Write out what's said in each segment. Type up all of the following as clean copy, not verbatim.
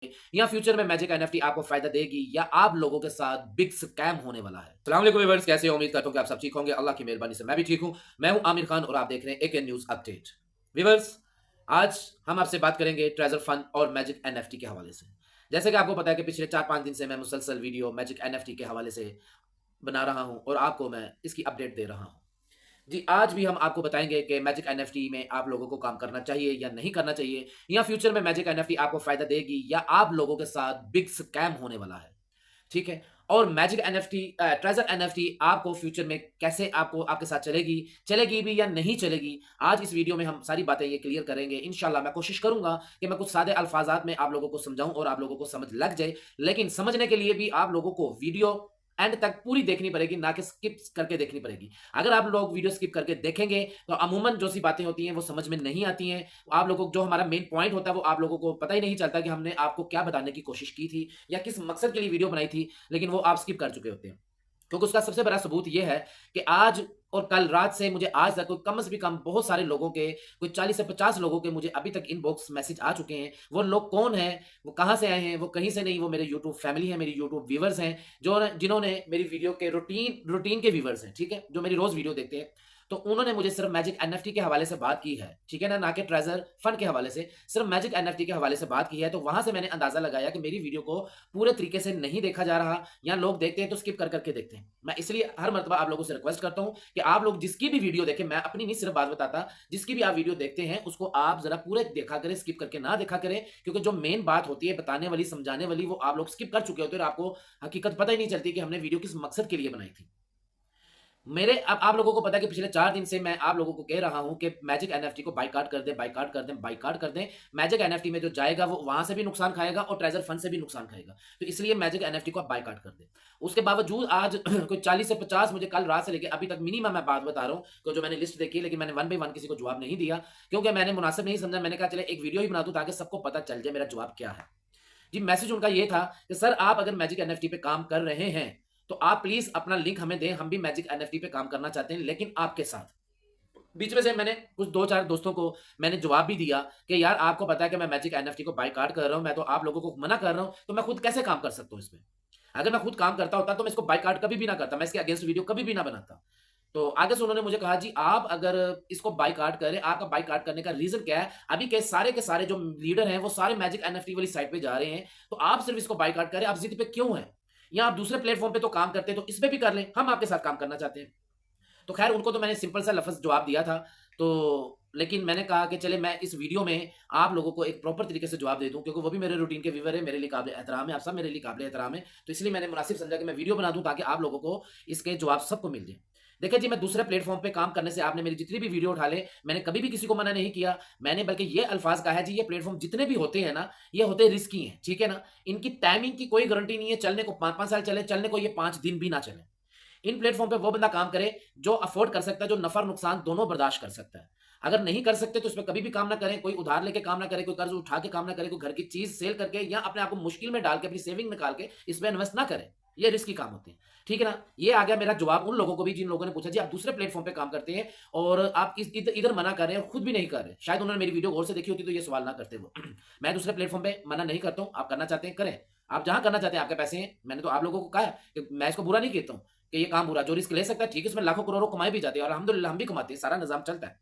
या फ्यूचर में magic NFT आपको फायदा देगी या आप लोगों के साथ बिग स्कैम होने वाला है। अस्सलाम वालेकुम व्यूअर्स, कैसे हो? उम्मीद करता हूं कि आप सब ठीक होंगे। अल्लाह की मेहरबानी से मैं भी ठीक हूं। मैं हूं आमिर खान और आप देख रहे हैं एके न्यूज अपडेट। व्यूअर्स, आज हम आपसे बात करेंगे ट्रेजर फंड और मैजिक एनएफटी के हवाले से। जैसे कि आपको पता है कि पिछले 4-5 दिन से मैं मुसलसल वीडियो मैजिक एनएफटी के हवाले से बना रहा हूं और आपको मैं इसकी अपडेट दे रहा हूं। जी, आज भी हम आपको बताएँगे कि मैजिक एनएफटी में आप लोगों को काम करना चाहिए या नहीं करना चाहिए, या फ्यूचर में मैजिक एनएफटी आपको फ़ायदा देगी या आप लोगों के साथ बिग स्कैम होने वाला है, ठीक है? और मैजिक एनएफटी ट्रेज़र एनएफटी आपको फ्यूचर में कैसे आपको आपके साथ चलेगी, चलेगी भी या नहीं चलेगी, आज इस वीडियो में हम सारी बातें ये क्लियर करेंगे। इंशाल्लाह मैं कोशिश करूँगा कि मैं कुछ सादे अल्फ़ाज़ात में आप लोगों को समझाऊँ और आप लोगों को समझ लग जाए, लेकिन समझने के लिए भी आप लोगों को वीडियो एंड तक पूरी देखनी पड़ेगी, ना कि स्किप करके देखनी पड़ेगी। अगर आप लोग वीडियो स्किप करके देखेंगे, तो अमूमन जो सी बातें होती हैं, वो समझ में नहीं आती हैं। आप लोगों को जो हमारा मेन पॉइंट होता है, वो आप लोगों को पता ही नहीं चलता कि हमने आपको क्या बताने की कोशिश की थी या किस मकसद के लिए वीडियो बनाई थी, लेकिन वो आप स्किप कर चुके होते हैं। क्योंकि उसका सबसे बड़ा सबूत ये है कि आज और कल रात से मुझे आज तक कोई कम से भी कम बहुत सारे लोगों के, कोई 40 से 50 लोगों के मुझे अभी तक इनबॉक्स मैसेज आ चुके हैं। वो लोग कौन हैं? वो कहाँ से आए हैं? वो कहीं से नहीं, वो मेरे यूट्यूब फैमिली है, मेरी यूट्यूब व्यूअर्स हैं, जो जिन्होंने मेरी वीडियो के रूटीन रूटीन के व्यूअर्स हैं, ठीक है? जो मेरी रोज़ वीडियो देखते हैं। तो उन्होंने मुझे सिर्फ मैजिक एनएफटी के हवाले से बात की है, ठीक है ना? ना कि ट्रेज़र फंड के हवाले से, सिर्फ मैजिक एनएफटी के हवाले से बात की है। तो वहाँ से मैंने अंदाज़ा लगाया कि मेरी वीडियो को पूरे तरीके से नहीं देखा जा रहा, या लोग देखते हैं तो स्किप कर के देखते हैं। मैं इसलिए हर मर्तबा आप लोगों से रिक्वेस्ट करता हूँ कि आप लोग जिसकी भी वीडियो देखें, मैं अपनी नहीं सिर्फ बात बताता, जिसकी भी आप वीडियो देखते हैं उसको आप ज़रा पूरे देखा करें, स्किप करके ना देखा करें, क्योंकि जो मेन बात होती है बताने वाली, समझाने वाली, वो आप लोग स्किप कर चुके होते हैं और आपको हकीकत पता ही नहीं चलती कि हमने वीडियो किस मकसद के लिए बनाई थी। मेरे अब आप लोगों को पता है कि पिछले 4 दिन से मैं आप लोगों को कह रहा हूँ कि मैजिक एनएफटी को बायकॉट कर दें, बायकॉट कर दें, बायकॉट कर दें। मैजिक एनएफटी में जो जाएगा वो वहाँ से भी नुकसान खाएगा और ट्रेज़र फंड से भी नुकसान खाएगा। तो इसलिए मैजिक एनएफटी को आप बायकॉट कर दें। उसके बावजूद आज कोई 40 से 50 मुझे कल रात से लेके अभी तक मिनिमम मैं बात बता रहा हूँ, कि जो मैंने लिस्ट देखी है, लेकिन मैंने वन बाय वन किसी को जवाब नहीं दिया, क्योंकि मैंने मुनासिब नहीं समझा। मैंने कहा चले एक वीडियो ही बना दूँ ताकि सबको पता चल जाए मेरा जवाब क्या है। जी, मैसेज उनका ये था कि सर आप अगर मैजिक एनएफटी पे काम कर रहे हैं, तो आप प्लीज़ अपना लिंक हमें दें, हम भी मैजिक एनएफटी पे काम करना चाहते हैं, लेकिन आपके साथ। बीच में से मैंने कुछ 2-4 दोस्तों को मैंने जवाब भी दिया कि यार आपको पता है कि मैं मैजिक एनएफटी को बायकॉट कर रहा हूँ, मैं तो आप लोगों को मना कर रहा हूँ, तो मैं खुद कैसे काम कर सकता हूँ इसमें? अगर मैं खुद काम करता होता तो मैं इसको बायकॉट कभी भी ना करता, मैं इसके अगेंस्ट वीडियो कभी भी ना बनाता। तो आगे से उन्होंने मुझे कहा जी आप अगर इसको बायकॉट करें, आपका बायकॉट करने का रीज़न क्या है? अभी के सारे जो लीडर हैं वो सारे मैजिक एनएफटी वाली साइट पे जा रहे हैं, तो आप सिर्फ़ इसको बायकॉट करें, आप ज़िद पे क्यों हैं? या आप दूसरे प्लेटफ़ॉर्म पे तो काम करते हैं, तो इस पे भी कर लें, हम आपके साथ काम करना चाहते हैं। तो ख़ैर उनको तो मैंने सिंपल सा लफ़्ज़ जवाब दिया था, तो लेकिन मैंने कहा कि चले मैं इस वीडियो में आप लोगों को एक प्रॉपर तरीके से जवाब दे दूँ, क्योंकि वो भी मेरे रूटीन के व्यूअर हैं, मेरे लिए काबिल एहतराम है, आप सब मेरे लिए काबिल एहतराम हैं। तो इसलिए मैंने मुनासिब समझा कि मैं वीडियो बना दूँ ताकि आप लोगों को इसके जवाब सबको मिल जाएँ। देखिए जी, मैं दूसरे प्लेटफ़ॉर्म पे काम करने से आपने मेरी जितनी भी वीडियो उठा ले, मैंने कभी भी किसी को मना नहीं किया। मैंने बल्कि ये अल्फ़ाज़ कहा है जी, ये प्लेटफ़ॉर्म जितने भी होते हैं ना, ये होते रिस्की हैं, ठीक है ना? इनकी टाइमिंग की कोई गारंटी नहीं है, चलने को 5-5 साल चले, चलने को ये 5 दिन भी ना चले। इन प्लेटफ़ॉर्म पे वो बंदा काम करे जो अफ़ोर्ड कर सकता है, जो नफ़ा और नुकसान दोनों बर्दाश्त कर सकता है। अगर नहीं कर सकते तो इसमें कभी भी काम ना करें, कोई उधार लेके काम ना करें, कोई कर्ज़ उठा के काम ना करें, कोई घर की चीज़ सेल करके या अपने आप को मुश्किल में डाल के अपनी सेविंग निकाल के इसमें इन्वेस्ट ना करें। ये रिस्की काम होते हैं। ठीक है ना? ये आ गया मेरा जवाब उन लोगों को भी जिन लोगों ने पूछा जी आप दूसरे प्लेटफ़ॉर्म पे काम करते हैं और आप इस इधर मना कर रहे हैं और खुद भी नहीं कर रहे। शायद उन्होंने मेरी वीडियो गौर से देखी होती तो ये सवाल ना करते वो। मैं दूसरे प्लेटफ़ॉर्म पे मना नहीं करता हूँ, आप करना चाहते हैं करें। आप जहाँ करना चाहते हैं आपके पैसे हैं। मैंने तो आप लोगों को कहा है कि मैं इसको बुरा नहीं कहता हूँ कि ये काम बुरा, जो रिस्क ले सकता है ठीक है, इसमें लाखों करोड़ों कमाए भी जाते हैं और अल्हम्दुलिल्लाह हम भी कमाते हैं, सारा निज़ाम चलता है।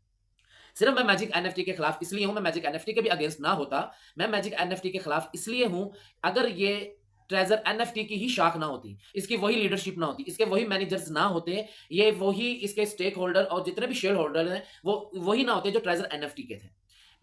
सिर्फ मैं मैजिक एनएफटी के खिलाफ इसलिए हूँ, मैं मैजिक एनएफटी के भी अगेंस्ट ना होता। मैं मैजिक एनएफटी के खिलाफ इसलिए हूँ, अगर ये ट्रेज़र एनएफटी की ही शाख ना होती, इसकी वही लीडरशिप ना होती, इसके वही मैनेजर्स ना होते, ये वही इसके स्टेक होल्डर और जितने भी शेयर होल्डर हैं, वो वही ना होते जो ट्रेज़र एनएफटी के थे।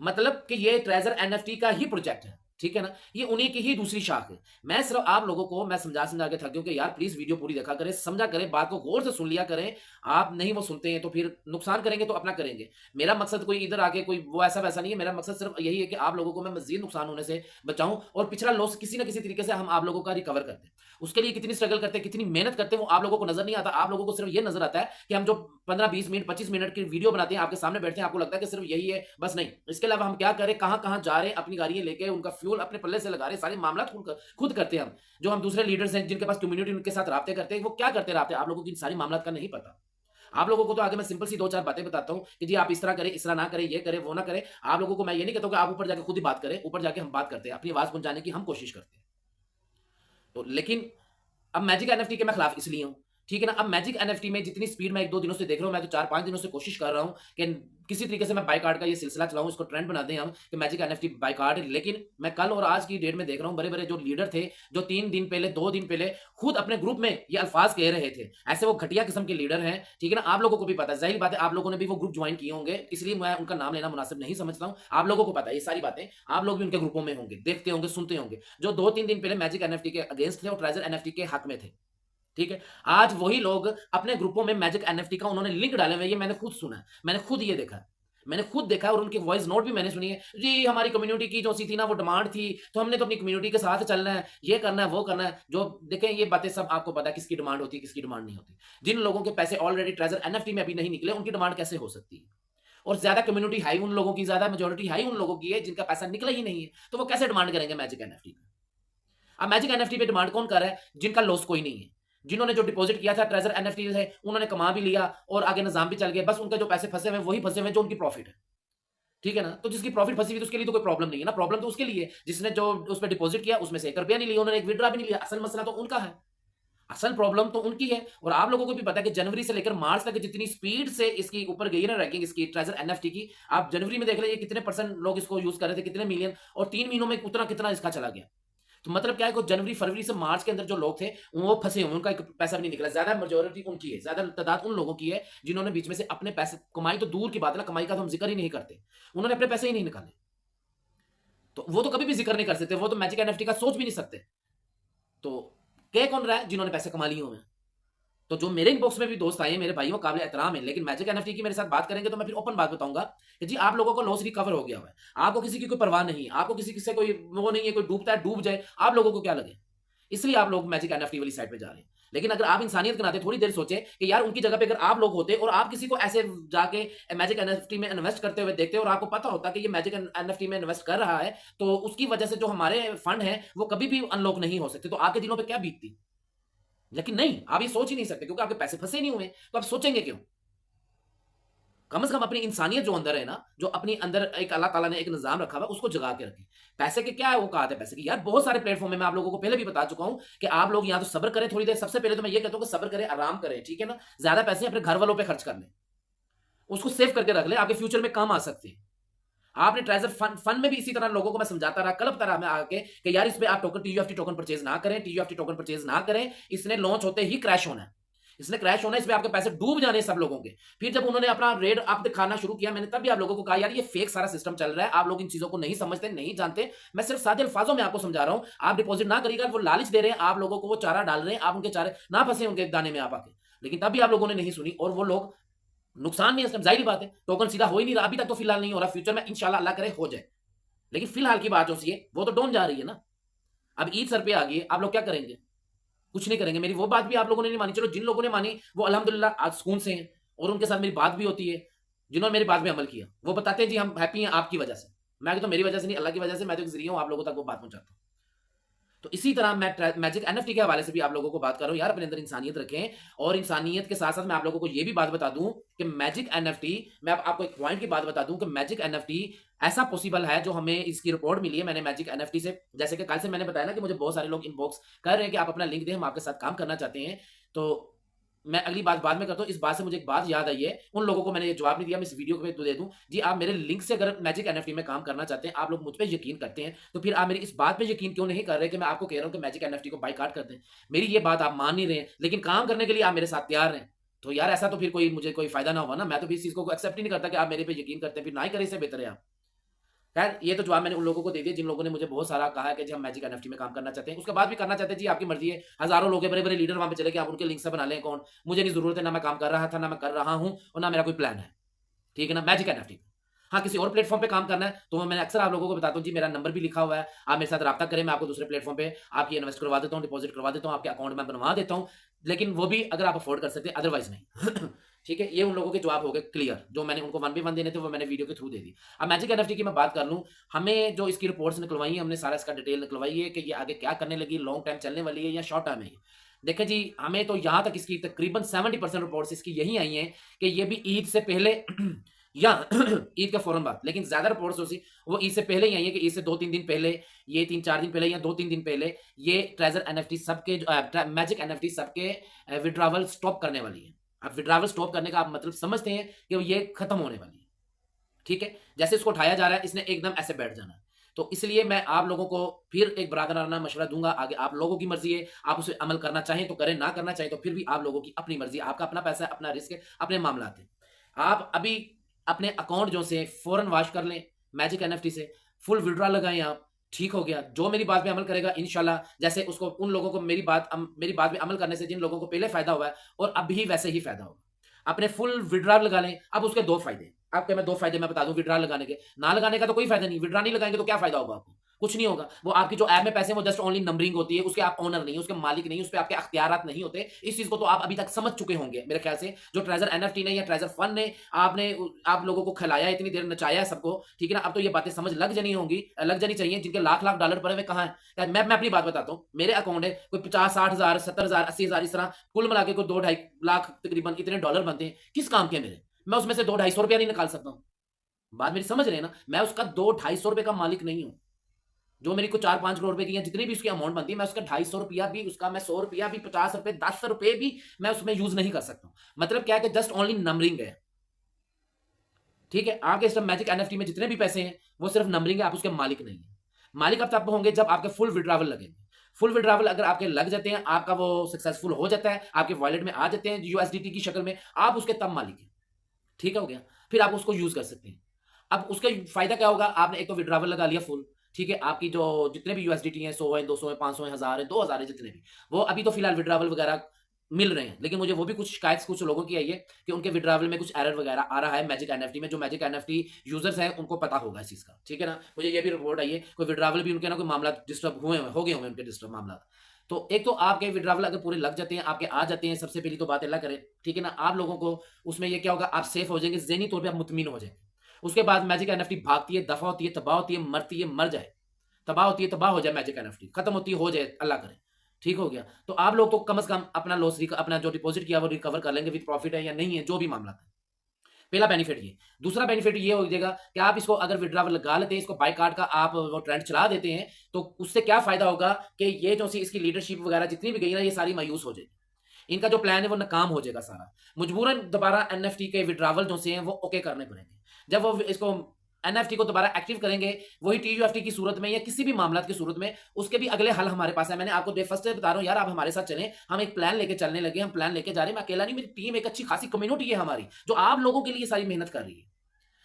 मतलब कि ये ट्रेज़र एनएफटी का ही प्रोजेक्ट है, ठीक है ना? ये उन्हीं की ही दूसरी शाख है। मैं सिर्फ़ आप लोगों को मैं समझा-समझा के थक गया हूँ कि यार प्लीज़ वीडियो पूरी देखा करें, समझा करें, बात को गौर से सुन लिया करें। आप नहीं वो सुनते हैं तो फिर नुकसान करेंगे तो अपना करेंगे। मेरा मकसद कोई इधर आके कोई वो ऐसा-वैसा नहीं है, मेरा मकसद सिर्फ़ यही है कि आप लोगों को मैं मज़ीद नुकसान होने से बचाऊँ और पिछला लॉस किसी न किसी तरीके से हम आप लोगों का रिकवर कर दें। उसके लिए कितनी स्ट्रगल करते हैं, कितनी मेहनत करते हैं, वो आप लोगों को नज़र नहीं आता। आप लोगों को सिर्फ़ ये नज़र आता है कि हम जो 15-20 मिनट, 25 मिनट की वीडियो बनाते हैं, आपके सामने बैठते हैं, आपको लगता है कि सिर्फ़ यही है, बस नहीं। इसके अलावा हम क्या करें, कहाँ-कहाँ जा रहे हैं, अपनी गाड़ियाँ लेके, उनका फ्यूल अपने पल्ले से लगा रहे हैं, सारे मामलात खुद करते हैं हम। जो हम दूसरे लीडर्स हैं, जिनके पास कम्युनिटी उनके साथ राब्ते करते हैं, वो क्या करते हैं राब्ते, आप लोगों को इन सारी मामलात का नहीं पता। आप लोगों को तो आगे मैं सिंपल सी 2-4 बातें बताता हूँ कि जी आप इस तरह करें, इस तरह ना करें, ये करें, वो ना करें। आप लोगों को मैं ये नहीं कहता हूँ कि आप ऊपर जाके खुद ही बात करें, ऊपर जाके हम बात करते हैं, अपनी आवाज़ पहुँचाने की हम कोशिश करते हैं। तो लेकिन अब मैजिक एनएफटी के मैं खिलाफ इसलिए हूँ, ठीक है ना? अब मैजिक एनएफटी में जितनी स्पीड मैं 1-2 दिनों से देख रहा हूँ, मैं तो 4-5 दिनों से कोशिश कर रहा हूँ कि किसी तरीके से मैं बायकॉट का ये सिलसिला चलाऊँ, इसको ट्रेंड बना दें हम कि मैजिक एनएफटी बायकॉट। लेकिन मैं कल और आज की डेट में देख रहा हूँ, बड़े-बड़े जो लीडर थे, जो 3 दिन पहले, 2 दिन पहले खुद अपने ग्रुप में ये अल्फाज कह रहे थे। ऐसे वो घटिया किस्म के लीडर हैं, ठीक है ना? आप लोगों को भी पता है, ज़ाहिर बात है आप लोगों ने भी वो ग्रुप जॉइन किए होंगे, इसलिए मैं उनका नाम लेना मुनासिब नहीं समझता हूँ। आप लोगों को पता है ये सारी बातें, आप लोग भी उनके ग्रुपों में होंगे, देखते होंगे, सुनते होंगे। जो 2-3 दिन पहले मैजिक एनएफटी के अगेंस्ट थे और ट्रेजर एनएफटी के हक में थे। ठीक है? आज वही लोग अपने ग्रुपों में मैजिक एनएफटी का उन्होंने लिंक डाले हुए हैं, ये मैंने खुद सुना है। मैंने खुद ये देखा है। मैंने खुद देखा है और उनकी वॉइस नोट भी मैंने सुनी है। जी, हमारी कम्युनिटी की जो सी थी ना वो डिमांड थी, तो हमने तो अपनी कम्युनिटी के साथ चलना है, ये करना है, वो करना है। जो देखें ये बातें सब आपको पता है किसकी डिमांड होती है, किसकी डिमांड नहीं होती। जिन लोगों के पैसे ऑलरेडी ट्रेजर एनएफटी में अभी नहीं निकले, उनकी डिमांड कैसे हो सकती है? और ज़्यादा कम्युनिटी हाई उन लोगों की, ज़्यादा मेजॉरिटी हाई उन लोगों की है जिनका पैसा निकला ही नहीं है, तो वो कैसे डिमांड करेंगे मैजिक एनएफटी का? अब मैजिक एनएफटी पे डिमांड कौन कर रहा है? जिनका लॉस कोई नहीं है। जिन्होंने जो डिपॉजिट किया था ट्रेजर एनएफटी से, उन्होंने कमा भी लिया और आगे निजाम भी चल गया। बस उनके जो पैसे फंसे हुए हैं, वही फंसे हुए हैं जो उनकी प्रॉफिट है। ठीक है ना? तो जिसकी प्रॉफिट फंसी हुई तो उसके लिए तो कोई प्रॉब्लम नहीं है ना। प्रॉब्लम तो उसके लिए है जिसने जो उस पे डिपॉजिट किया उसमें से 1 रुपया नहीं लिया, उन्होंने एक विथड्रॉ भी नहीं लिया। असल मसला तो उनका है। असल प्रॉब्लम तो उनकी है। और आप लोगों को भी पता है कि जनवरी से लेकर मार्च तक जितनी स्पीड से इसकी ऊपर गई है ना रैंकिंग इसकी ट्रेजर एनएफटी की, आप जनवरी में देख लीजिए कितने परसेंट लोग इसको यूज कर रहे थे, कितने मिलियन, और 3 महीनों में उतना कितना इसका चला गया। तो मतलब क्या है कि जनवरी फरवरी से मार्च के अंदर जो लोग थे वो फंसे हुए, उनका एक पैसा भी नहीं निकला। ज्यादा मेजोरिटी उनकी है, ज्यादा तादाद उन लोगों की है जिन्होंने बीच में से अपने पैसे, कमाई तो दूर की बात है ना, कमाई का तो हम जिक्र ही नहीं करते, उन्होंने अपने पैसे ही नहीं निकाले। तो वो तो कभी भी जिक्र नहीं कर सकते, वो तो मैजिक एनएफटी का सोच भी नहीं सकते। तो कह कौन रहा है? जिन्होंने पैसे कमा लिए हुए हैं। तो जो मेरे इनबॉक्स में भी दोस्त आए, मेरे भाइयों, काबिल एहतराम है, लेकिन मैजिक एनएफटी की मेरे साथ बात करेंगे तो मैं फिर ओपन बात बताऊंगा कि जी आप लोगों को लॉस रिकवर हो गया हुआ है, आपको किसी की कोई परवाह नहीं है, आपको किसी से कोई वो नहीं है, कोई डूबता है डूब जाए, आप लोगों को क्या लगे? इसलिए आप लोग मैजिक एनएफटी वाली साइड पे जा रहे हैं। लेकिन अगर आप इंसानियत के नाते थोड़ी देर सोचे कि यार उनकी जगह पे अगर आप लोग होते और आप किसी को ऐसे जाके मैजिक एनएफटी में इन्वेस्ट करते हुए देखते और आपको पता होता कि ये मैजिक एनएफटी में इन्वेस्ट कर रहा है, तो उसकी वजह से जो हमारे फंड है वो कभी भी अनलॉक नहीं हो सकते, तो आपके दिलों पे क्या बीतती? लेकिन नहीं, आप ये सोच ही नहीं सकते क्योंकि आपके पैसे फंसे नहीं हुए, तो आप सोचेंगे क्यों? कम से कम अपनी इंसानियत जो अंदर है ना, जो अपनी अंदर एक अल्लाह ताला ने एक निजाम रखा हुआ है, उसको जगा के रखें। पैसे के क्या है औकात है पैसे की? यार बहुत सारे प्लेटफॉर्म में मैं आप लोगों को पहले भी बता चुका हूं कि आप लोग या तो सब्र करें थोड़ी देर। सबसे पहले तो मैं ये कहता हूं कि सब्र करें, आराम करें, ठीक है ना? ज्यादा पैसे अपने घर वालों पे खर्च कर लें, उसको सेव करके रख लें, आपके फ्यूचर में काम आ सकते हैं। आपने ट्रेजर फंड में भी इसी तरह लोगों को मैं समझाता रहा, कल तरह में आके कि यार इस पे आप टोकन टीयूएफटी टोकन परचेज ना करें, टीयूएफटी टोकन परचेज ना करें, इसने लॉन्च होते ही क्रैश होना है, इसने क्रैश होना है, इस पे आपके पैसे डूब जाने सब लोगों के। फिर जब उन्होंने अपना रेड आप दिखाना शुरू किया, मैंने तब भी आप लोगों को कहा यार ये फेक सारा सिस्टम चल रहा है, आप लोग इन चीजों को नहीं समझते, नहीं जानते। मैं सिर्फ सादे अल्फाजों में आपको समझा रहा हूं, आप डिपॉजिट ना करिएगा, वो लालच दे रहे हैं आप लोगों को, वो चारा डाल रहे हैं, आप उनके चारे ना फंसे उनके दाने में आप आके। लेकिन तब भी आप लोगों ने नहीं सुनी और वो लोग नुकसान में, इसमें जाहिर बात है टोकन सीधा हो ही नहीं रहा अभी तक, तो फिलहाल नहीं हो रहा, फ्यूचर में इंशाल्लाह अल्लाह करे हो जाए। लेकिन फिलहाल की बात जो सी है वो तो डोन जा रही है ना। अब ईद सर पे आ गई, आप लोग क्या करेंगे? कुछ नहीं करेंगे। मेरी वो बात भी आप लोगों ने नहीं मानी, चलो जिन लोगों ने मानी वो अल्हम्दुलिल्लाह आज सुकून से हैं और उनके साथ मेरी बात भी होती है। जिन्होंने मेरी बात में अमल किया वो बताते हैं जी हम हैप्पी हैं आपकी वजह से। मैं तो मेरी वजह से नहीं, अल्लाह की वजह से, मैं तो एक जरिया हूं, आप लोगों तक वो बात पहुंचाता हूं। तो इसी तरह मैं मैजिक एनएफटी के हवाले से भी आप लोगों को बात कर रहा हूं, यार अपने अंदर इंसानियत रखें। और इंसानियत के साथ साथ मैं आप लोगों को ये भी बात बता दूं कि मैजिक एनएफटी, मैं आपको एक पॉइंट की बात बता दूं कि मैजिक एनएफटी ऐसा पॉसिबल है, जो हमें इसकी रिपोर्ट मिली है मैंने मैजिक एनएफटी से, जैसे कि कल से मैंने बताया ना कि मुझे बहुत सारे लोग इनबॉक्स कर रहे हैं कि आप अपना लिंक दें, हम आपके साथ काम करना चाहते हैं। तो मैं अगली बात बाद में करता हूँ। इस बात से मुझे एक बात याद आई है, उन लोगों को मैंने ये जवाब नहीं दिया, मैं इस वीडियो पे तो दे दूं जी। आप मेरे लिंक से अगर मैजिक एनएफटी में काम करना चाहते हैं, आप लोग मुझ पे यकीन करते हैं, तो फिर आप मेरी इस बात पे यकीन क्यों नहीं कर रहे कि मैं आपको कह रहा हूं कि मैजिक एनएफटी को बाइकाट कर दें? मेरी ये बात आप मान नहीं रहे हैं, लेकिन काम करने के लिए आप मेरे साथ तैयार हैं। तो यार ऐसा तो फिर कोई मुझे कोई फायदा ना हुआ ना। मैं तो भी इस चीज को एक्सेप्ट ही नहीं करता कि आप मेरे पे यकीन करते हैं, फिर ना ही करें, इससे बेहतर है आप। खैर ये तो जवाब मैंने उन लोगों को दे दिया जिन लोगों ने मुझे बहुत सारा कहा है कि जी हम मैजिक एनएफटी में काम करना चाहते हैं। उसके बाद भी करना चाहते हैं जी, आपकी मर्जी है। हजारों लोग हैं, बड़े बड़े लीडर वहां पे चले गए, आप उनके लिंक से बना लें, कौन? मुझे नहीं जरूरत है, ना मैं काम कर रहा था, ना मैं कर रहा हूं, और ना मेरा कोई प्लान है, ठीक है ना, मैजिक एनएफटी। हाँ, किसी और प्लेटफॉर्म पे काम करना है तो मैंने अक्सर आप लोगों को बताता हूँ जी, मेरा नंबर भी लिखा हुआ है, आप मेरे साथ रब्ता करें, मैं आपको दूसरे प्लेटफॉर्म पे आपकी इन्वेस्ट करवा देता हूँ, डिपॉजिट करवा देता हूँ, आपके अकाउंट में बनवा देता हूँ। लेकिन वो भी अगर आप अफोर्ड कर सकते हैं, अदरवाइज नहीं। ठीक है, ये उन लोगों के जवाब हो गए क्लियर, जो मैंने उनको 1v1 देने थे वो मैंने वीडियो के थ्रू दे दी। अब मैजिक एनएफटी की मैं बात कर लूं, हमें जो इसकी रिपोर्ट्स निकलवाई है, हमने सारा इसका डिटेल निकलवाई है कि ये आगे क्या करने लगी, लॉन्ग टाइम चलने वाली है या शॉर्ट टाइम है। देखें जी, हमें तो यहाँ तक इसकी तकरीबन 70% रिपोर्ट्स इसकी यही आई हैं कि ये भी ईद से पहले या ईद के फौरन बाद, लेकिन ज़्यादा रिपोर्ट्स होती वो ईद से पहले ही आई है कि ईद से 2-3 दिन पहले, ये 3-4 दिन पहले या 2-3 दिन पहले ये ट्रेजर एनएफटी सबके मैजिक एनएफटी सबके विड्रॉवल स्टॉप करने वाली है। अब विड्रॉवल स्टॉप करने का आप मतलब समझते हैं कि ये खत्म होने वाली है। ठीक है, जैसे इसको उठाया जा रहा है इसने एकदम ऐसे बैठ जाना है। तो इसलिए मैं आप लोगों को फिर एक बरादराना मशवरा दूंगा, आगे आप लोगों की मर्जी है, आप उसे अमल करना चाहें तो करें, ना करना चाहें तो फिर भी आप लोगों की अपनी मर्जी है, आपका अपना पैसा है, अपना रिस्क है, अपने मामला है। आप अभी अपने अकाउंट जो से फौरन वॉश कर लें मैजिक एनएफटी से, फुल विड्रॉ लगाएं आप। ठीक हो गया, जो मेरी बात पे अमल करेगा इंशाल्लाह, जैसे उसको उन लोगों को मेरी बात पे अमल करने से जिन लोगों को पहले फायदा हुआ है और अब भी वैसे ही फायदा होगा। अपने फुल विड्रॉ लगा लें। अब उसके दो फायदे, आपके मैं दो फायदे मैं बता दूं विड्रॉ लगाने के। ना लगाने का तो कोई फायदा नहीं, विड्रॉ नहीं लगाएंगे तो क्या फायदा होगा आपको? कुछ नहीं होगा। वो आपकी जो ऐप में पैसे वो जस्ट ओनली नंबरिंग होती है, उसके आप ओनर नहीं, उसके मालिक नहीं, उस पर आपके अख्तियारात नहीं होते। इस चीज को तो आप अभी तक समझ चुके होंगे मेरे ख्याल से। जो ट्रेजर एनएफटी ने या ट्रेजर फंड ने आपने आप लोगों को खिलाया, इतनी देर नचाया है सबको, ठीक है ना। अब तो ये बातें समझ लग जानी होंगी, लग जानी चाहिए। जिनके लाख लाख डॉलर पड़े हुए कहाँ है? मैं अपनी बात बताता हूँ। मेरे अकाउंट है कोई 50-60 हजार 70 हजार 80 हजार, इस तरह कुल मिला के कोई 2-2.5 लाख तकरीबन इतने डॉलर बनते हैं। किस काम के मेरे? मैं उसमें से 200-250 रुपया नहीं निकाल सकता हूँ। बात मेरी समझ रहे हैं ना? मैं उसका 200-250 रुपए का मालिक नहीं हूं। जो मेरी को 4-5 करोड़ रुपए की जितनी भी उसकी अमाउंट बनती है, मैं उसका 250 रुपया भी, उसका मैं 100 रुपया भी, 50 रुपए 10 रुपए भी मैं उसमें यूज नहीं कर सकता हूं। मतलब क्या है कि जस्ट ओनली नंबरिंग है। ठीक है, आपके इस मैजिक एनएफटी में जितने भी पैसे हैं वो सिर्फ नंबरिंग है, आप उसके मालिक नहीं है। मालिक अब तब होंगे जब आपके फुल विड्रावल लगेंगे। फुल विड्रावल अगर आपके लग जाते हैं, आपका वो सक्सेसफुल हो जाता है, आपके वॉलेट में आ जाते हैं यूएसडीटी की शक्ल में, आप उसके तब मालिक है। ठीक हो गया, फिर आप उसको यूज कर सकते हैं। अब उसका फायदा क्या होगा? आपने एक तो विड्रावल लगा लिया फुल, ठीक है। आपकी जो जितने भी यूएसडीटी हैं, 100 है, 200 है, 500 है, 1000 है, 2000 है, जितने भी, वो अभी तो फिलहाल विड्रावल वगैरह मिल रहे हैं। लेकिन मुझे वो भी कुछ शिकायत कुछ लोगों की आई है कि उनके विड्रावल में कुछ एरर वगैरह आ रहा है मैजिक एनएफटी में। जो मैजिक एनएफटी यूजर्स हैं उनको पता होगा इस चीज का, ठीक है ना। मुझे ये भी रिपोर्ट आई है कोई विड्रावल भी उनके ना कोई मामला डिस्टर्ब हुए हो गए होंगे उनके डिस्टर्ब मामला। तो एक तो आपके विड्रावल अगर पूरे लग जाते हैं, आपके आ जाते हैं, सबसे पहली तो बात अल्लाह करे, ठीक है ना। आप लोगों को उसमें ये क्या होगा, आप सेफ हो जाएंगे, ज़हनी तौर पे आप मुतमिन हो जाएंगे। उसके बाद मैजिक एनएफटी भागती है, दफा होती है, तबाह होती है, मरती है, मर जाए, तबाह होती है, तबाह हो जाए, मैजिक एनएफटी खत्म होती है, हो जाए, अल्लाह करे। ठीक हो गया, तो आप लोग तो कम से कम अपना लॉस, अपना जो डिपॉजिट किया वो रिकवर कर लेंगे, विद प्रॉफिट है या नहीं है, जो भी मामला था। पहला बेनिफिट ये। दूसरा बेनिफिट ये हो जाएगा कि आप इसको अगर विड्रॉवल लगा लेते हैं, इसको बाय कार्ड का आप वो ट्रेंड चला देते हैं, तो उससे क्या फायदा होगा कि ये जो सी इसकी लीडरशिप वगैरह जितनी भी गई ना, ये सारी मायूस हो जाएगी। इनका जो प्लान है वो नाकाम हो जाएगा सारा। मजबूरन दोबारा एनएफटी के विड्रॉवल जो से हैं वो ओके करने पड़ेंगे। जब वो इसको एनएफटी को दोबारा एक्टिव करेंगे, वही टीयूएफटी की सूरत में या किसी भी मामला की सूरत में, उसके भी अगले हल हमारे पास है। मैंने आपको फर्स्ट से बता रहा हूं यार, आप हमारे साथ चलें, हम एक प्लान लेके चलने लगे, हम प्लान लेके जा रहे हैं। मैं अकेला नहीं, मेरी टीम एक अच्छी खासी कम्युनिटी है हमारी, जो आप लोगों के लिए सारी मेहनत कर रही है।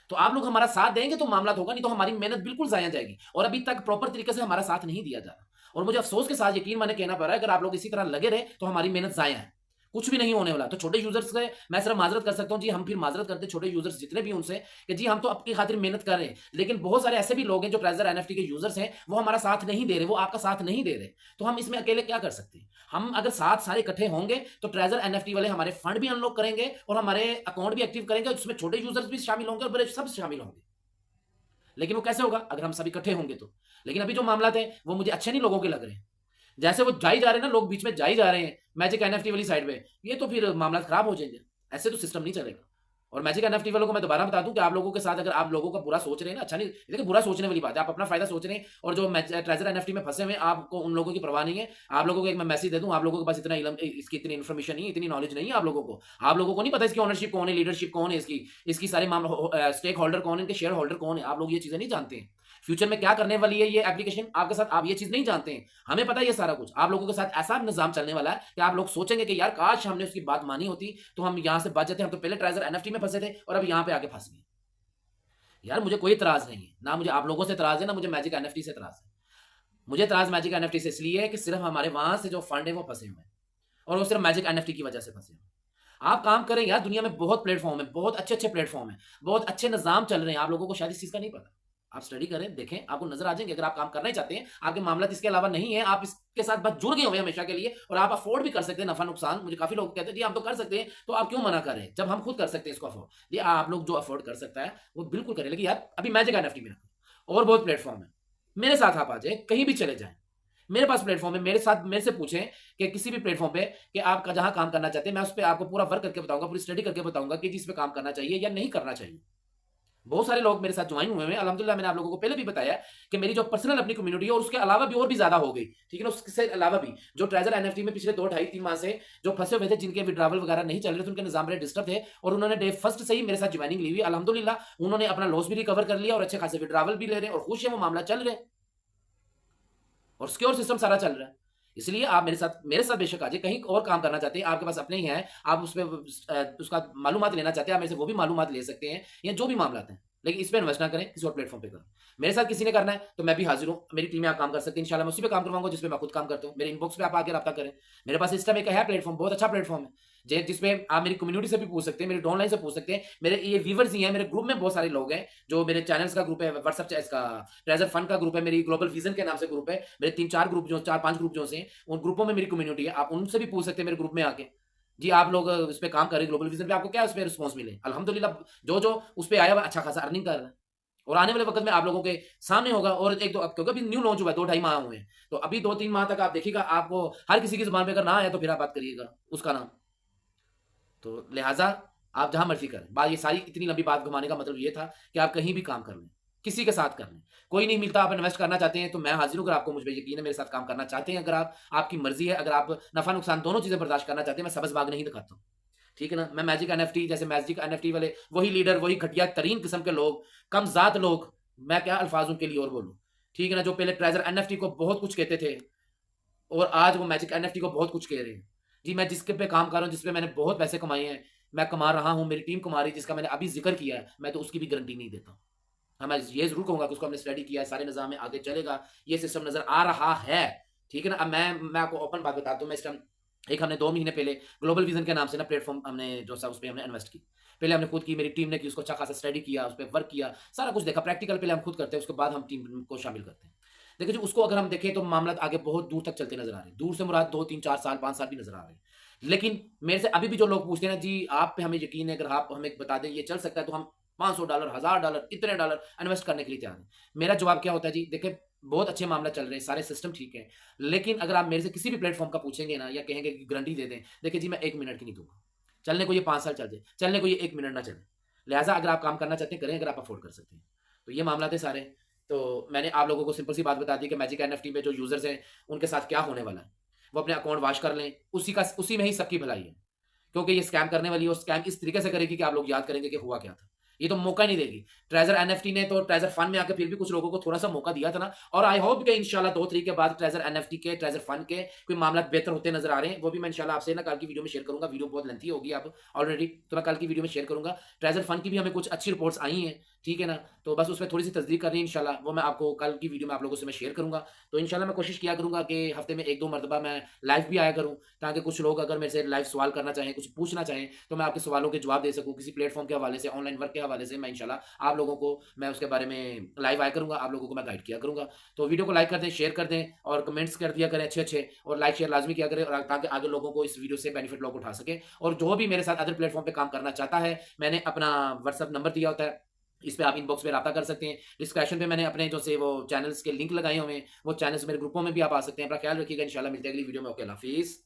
तो आप लोग हमारा साथ देंगे तो मामला होगा, नहीं तो हमारी मेहनत बिल्कुल जाया जाएगी। और अभी तक प्रॉपर तरीके से हमारा साथ नहीं दिया जा रहा, और मुझे अफसोस के साथ यकीन माने कहना पड़ रहा है, अगर आप लोग इसी तरह लगे रहे तो हमारी मेहनत जाया है, कुछ भी नहीं होने वाला। तो छोटे यूजर्स से मैं सिर्फ माजरत कर सकता हूं जी, हम फिर माजरत करते छोटे यूजर्स जितने भी उनसे कि जी हम तो आपकी खातिर मेहनत कर रहे हैं, लेकिन बहुत सारे ऐसे भी लोग हैं जो ट्रेजर एनएफटी के यूजर्स हैं, वो हमारा साथ नहीं दे रहे, वो आपका साथ नहीं दे रहे। तो हम इसमें अकेले क्या कर सकते हैं? हम अगर साथ सारे इकट्ठे होंगे तो ट्रेजर एनएफटी वाले हमारे फंड भी अनलॉक करेंगे और हमारे अकाउंट भी एक्टिव करेंगे, उसमें छोटे यूजर्स भी शामिल होंगे और बड़े सब शामिल होंगे। लेकिन वो कैसे होगा? अगर हम सब इकट्ठे होंगे तो। लेकिन अभी जो मामला थे वो मुझे अच्छे नहीं लोगों के लग रहे हैं। जैसे वो जा ही जा रहे हैं ना, लोग बीच में जा ही जा रहे हैं मैजिक एनएफटी वाली साइड में, ये तो फिर मामला खराब हो जाएंगे। ऐसे तो सिस्टम नहीं चलेगा। और मैजिक एनएफटी वालों को मैं दोबारा बता दूं कि आप लोगों के साथ अगर आप लोगों का बुरा सोच रहे हैं ना, अच्छा नहीं, देखिए बुरा सोचने वाली बात है, आप अपना फायदा सोच रहे हैं, और जो ट्रेजर एनएफटी में फंसे हुए हैं, आपको उन लोगों की परवाह नहीं है। आप लोगों को एक मैं मैसेज दे दूं, आप लोगों के पास इतना इल्म, इसकी इतनी इन्फॉर्मेशन नहीं है, इतनी नॉलेज नहीं है आप लोगों को। आप लोगों को नहीं पता इसकी ओनरशिप कौन है, लीडरशिप कौन है, इसकी सारे मामला स्टेक होल्डर कौन है, इनके शेयर होल्डर कौन है, आप लोग ये चीजें नहीं जानते हैं। फ्यूचर में क्या करने वाली है ये एप्लीकेशन आपके साथ, आप ये चीज नहीं जानते हैं। हमें पता है ये सारा कुछ। आप लोगों के साथ ऐसा निजाम चलने वाला है कि आप लोग सोचेंगे कि यार काश हमने उसकी बात मानी होती तो हम यहां से बच जाते। हम तो पहले ट्रेजर एनएफटी में फंसे थे और अब यहां पे आके फंस गए। यार मुझे कोई इतराज नहीं है, ना मुझे आप लोगों से इतराज है, ना मुझे मैजिक एनएफटी से इतराज है। मुझे इतराज मैजिक एनएफटी से इसलिए है कि सिर्फ हमारे वहां से जो फंड है वो फंसे हुए हैं, और वो सिर्फ मैजिक एनएफटी की वजह से फंसे हुए हैं। आप काम करें यार, दुनिया में बहुत प्लेटफॉर्म है, बहुत अच्छे अच्छे प्लेटफॉर्म है, बहुत अच्छे निजाम चल रहे हैं। आप लोगों को शायद इस चीज का नहीं पता। आप स्टडी करें, देखें, आपको नजर आ जाएंगे। अगर आप काम करना ही चाहते हैं, आपके मामला इसके अलावा नहीं है, आप इसके साथ बस जुड़ गए हुए हमेशा के लिए, और आप अफोर्ड भी कर सकते हैं नफा नुकसान। मुझे काफी लोग कहते हैं जी हम तो कर सकते हैं, तो आप क्यों मना कर रहे हैं जब हम खुद कर सकते हैं इसको अफोर्ड। ये आप लोग जो अफोर्ड कर सकता है वो बिल्कुल करें। लेकिन यार अभी मैजिक एनएफटी में रखो, और बहुत प्लेटफॉर्म है, मेरे साथ आप आ जाए, कहीं भी चले जाए। मेरे पास प्लेटफॉर्म है, मेरे से पूछें कि किसी भी प्लेटफॉर्म पे कि आप जहां काम करना चाहते हैं, मैं उस पर आपको पूरा वर्क करके बताऊंगा, पूरी स्टडी करके बताऊंगा कि जिस पे काम करना चाहिए या नहीं करना चाहिए। बहुत सारे लोग मेरे साथ ज्वाइन हुए हैं अल्हम्दुलिल्लाह। मैंने आप लोगों को पहले भी बताया कि मेरी जो पर्सनल अपनी कम्युनिटी है और उसके अलावा भी और भी ज्यादा हो गई, ठीक है ना। उसके अलावा भी जो ट्रेजर एनएफटी में पिछले 2 ढाई 3 माह से जो फंसे हुए थे, जिनके विड्रावल वगैरह नहीं चल रहे थे, उनके निजाम बड़े डिस्टर्ब थे, और उन्होंने डे फर्स्ट से ही मेरे साथ ज्वाइनिंग ली हुई अल्हम्दुलिल्लाह। उन्होंने अपना लॉस भी रिकवर कर लिया और अच्छे खासे विड्रावल भी ले रहे हैं और खुश है, वो मामला चल रहे हैं और सिक्योर सिस्टम सारा चल रहा है। इसलिए आप मेरे साथ बेशक आ जाए। कहीं और काम करना चाहते हैं, आपके पास अपने ही है, आप उस पर उसका मालूमात लेना चाहते हैं, आप मेरे से वो भी मालूमात ले सकते हैं, या जो भी मामला है, लेकिन इस पर इन्वेस्ट ना करें, किसी और प्लेटफॉर्म पे करें। मेरे साथ किसी ने करना है तो मैं भी हाजिर हूं, मेरी टीम में आप काम कर सकते हैं इंशाल्लाह। मैं उसी पे काम करवाऊंगा जिसपे मैं खुद काम करता हूं। मेरे इनबॉक्स पे आप आके रब्ता करें। मेरे पास इस टाइम एक है प्लेटफॉर्म, बहुत अच्छा प्लेटफॉर्म है, जिसमें आप मेरी कम्युनिटी से भी पूछ सकते हैं, मेरे डाउनलाइन से पूछ सकते हैं। मेरे ये व्यूवर्स ही हैं, मेरे ग्रुप में बहुत सारे लोग हैं, जो मेरे चैनल्स का ग्रुप है, व्हाट्सएप इसका ट्रेजर फंड का ग्रुप है, मेरी ग्लोबल विजन के नाम से ग्रुप है, मेरे 3-4 ग्रुप जो 4-5 ग्रुप जो से, उन ग्रुपों में मेरी कम्युनिटी है। आप उनसे भी पूछ सकते हैं मेरे ग्रुप में आके, जी आप लोग उस पर काम करें ग्लोबल विजन पे, आपको क्या उस पर रिस्पॉन्स मिले। अल्हम्दुलिल्लाह जो जो उस पर आया हुआ अच्छा खासा अर्निंग कर रहा है, और आने वाले वक्त में आप लोगों के सामने होगा। और एक दो, क्योंकि अभी न्यू लॉन्च हुआ है, 2 ढाई माह हुए हैं, तो अभी 2-3 माह तक आप देखिएगा, आपको हर किसी की जुबान पे अगर ना आया तो फिर आप बात करिएगा उसका नाम। तो लिहाजा आप जहां मर्जी करें। बात ये सारी इतनी लंबी बात घुमाने का मतलब ये था कि आप कहीं भी काम कर लें, किसी के साथ कर लें, कोई नहीं मिलता, आप इन्वेस्ट करना चाहते हैं तो मैं हाजिर हूं। अगर आपको मुझ पर यकीन है, मेरे साथ काम करना चाहते हैं, अगर आप, आपकी मर्जी है, अगर आप नफा नुकसान दोनों चीजें बर्दाश्त करना चाहते हैं, मैं सबस बाग नहीं दिखाता हूं, ठीक है ना। मैं मैजिक एनएफटी, जैसे मैजिक एनएफटी वाले वही लीडर, वही घटिया तरीन किस्म के लोग, कम जात लोग, मैं क्या अल्फाज उनके लिए और बोलूं, ठीक है ना, जो पहले ट्रेजर एनएफटी को बहुत कुछ कहते थे और आज वो मैजिक एनएफटी को बहुत कुछ कह रहे हैं। जी मैं जिसके पे काम कर रहा हूँ, जिसपे मैंने बहुत पैसे कमाए हैं, मैं कमा रहा हूँ, मेरी टीम कमा रही है, जिसका मैंने अभी जिक्र किया है, मैं तो उसकी भी गारंटी नहीं देता। हाँ मैं ये जरूर कहूंगा कि उसको हमने स्टडी किया है, सारे निजाम में आगे चलेगा, ये सिस्टम नजर आ रहा है, ठीक है ना। अब मैं आपको ओपन बात बताता हूँ। मैं इस टाइम एक हमने 2 महीने पहले ग्लोबल विजन के नाम से ना प्लेटफॉर्म हमने जो सा उस पर हमने इन्वेस्ट की। पहले हमने खुद की, मेरी टीम ने की, उसको अच्छा खासा स्टडी किया, उस पर वर्क किया, सारा कुछ देखा प्रैक्टिकल। पहले हम खुद करते हैं, उसके बाद हम टीम को शामिल करते हैं। देखिए जी, उसको अगर हम देखें तो मामला आगे बहुत दूर तक चलते नजर आ रहे हैं। दूर से मुराद 2-3-4 साल 5 साल भी नजर आ रहे हैं। लेकिन मेरे से अभी भी जो लोग पूछते हैं ना, जी आप पे हमें यकीन है, अगर आप हमें बता दें ये चल सकता है, तो हम $500 $1000 इतने डॉलर इन्वेस्ट करने के लिए तैयार हैं। मेरा जवाब क्या होता है जी, देखिए बहुत अच्छे मामला चल रहे हैं, सारे सिस्टम ठीक है, लेकिन अगर आप मेरे से किसी भी प्लेटफॉर्म का पूछेंगे ना, या कहेंगे कि गारंटी दे दें, देखिए जी मैं 1 मिनट की नहीं दूंगा। चलने को ये 5 साल चल जाए, चलने को ये 1 मिनट ना चले। लिहाजा अगर आप काम करना चाहते हैं करें, अगर आप अफोर्ड कर सकते हैं। तो ये मामला थे सारे। तो मैंने आप लोगों को सिंपल सी बात बता दी कि मैजिक एनएफटी में जो यूजर्स हैं उनके साथ क्या होने वाला है। वो अपने अकाउंट वॉश कर लें, उसी में ही सबकी भलाई है, क्योंकि ये स्कैम करने वाली है, और स्कैम इस तरीके से करेगी कि आप लोग याद करेंगे कि हुआ क्या था। ये तो मौका नहीं देगी। ट्रेजर एनएफटी ने तो ट्रेजर फंड में आकर फिर भी कुछ लोगों को थोड़ा सा मौका दिया था ना, और आई होप कि इंशाल्लाह 2-3 के बाद ट्रेजर एनएफटी के, ट्रेजर फंड के कोई मामला बेहतर होते नजर आ रहे हैं। वो भी मैं इंशाल्लाह आपसे ना कल की वीडियो में शेयर करूंगा। वीडियो बहुत लेंथी होगी आप ऑलरेडी, तो मैं कल की वीडियो में शेयर करूंगा। ट्रेजर फंड की भी हमें कुछ अच्छी रिपोर्ट्स आई हैं, ठीक है ना, तो बस उसमें थोड़ी सी तस्दीक करनी है इंशाल्लाह, वो मैं आपको कल की वीडियो में आप लोगों से मैं शेयर करूंगा। तो इंशाल्लाह मैं कोशिश किया करूंगा कि हफ्ते में 1-2 मरतबा मैं लाइव भी आया करूं, ताकि कुछ लोग अगर मेरे से लाइव सवाल करना चाहें, कुछ पूछना चाहें, तो मैं आपके सवालों के जवाब दे सकूं, किसी प्लेटफॉर्म के हवाले से, ऑनलाइन वर्क के हवाले से। मैं इंशाल्लाह आप लोगों को मैं उसके बारे में लाइव आया करूंगा, आप लोगों को मैं गाइड किया करूंगा। तो वीडियो को लाइक कर दें, शेयर कर दें, और कमेंट्स कर दिया करें अच्छे, और लाइक शेयर लाजमी किया करें, और ताकि आगे लोगों को इस वीडियो से बेनिफिट लोग उठा सके। और जो भी मेरे साथ अदर प्लेटफॉर्म पे काम करना चाहता है, मैंने अपना व्हाट्सएप नंबर दिया होता है, इस पे आप इनबॉक्स में रब्ता कर सकते हैं। डिस्क्रिप्शन पे मैंने अपने जो से वो चैनल्स के लिंक लगाए हुए हैं, वो चैनल्स मेरे ग्रुपों में भी आप आ सकते हैं। अपना ख्याल रखिएगा, इंशाल्लाह मिलते हैं अगली वीडियो में। ओके, अल्लाह हाफिज़।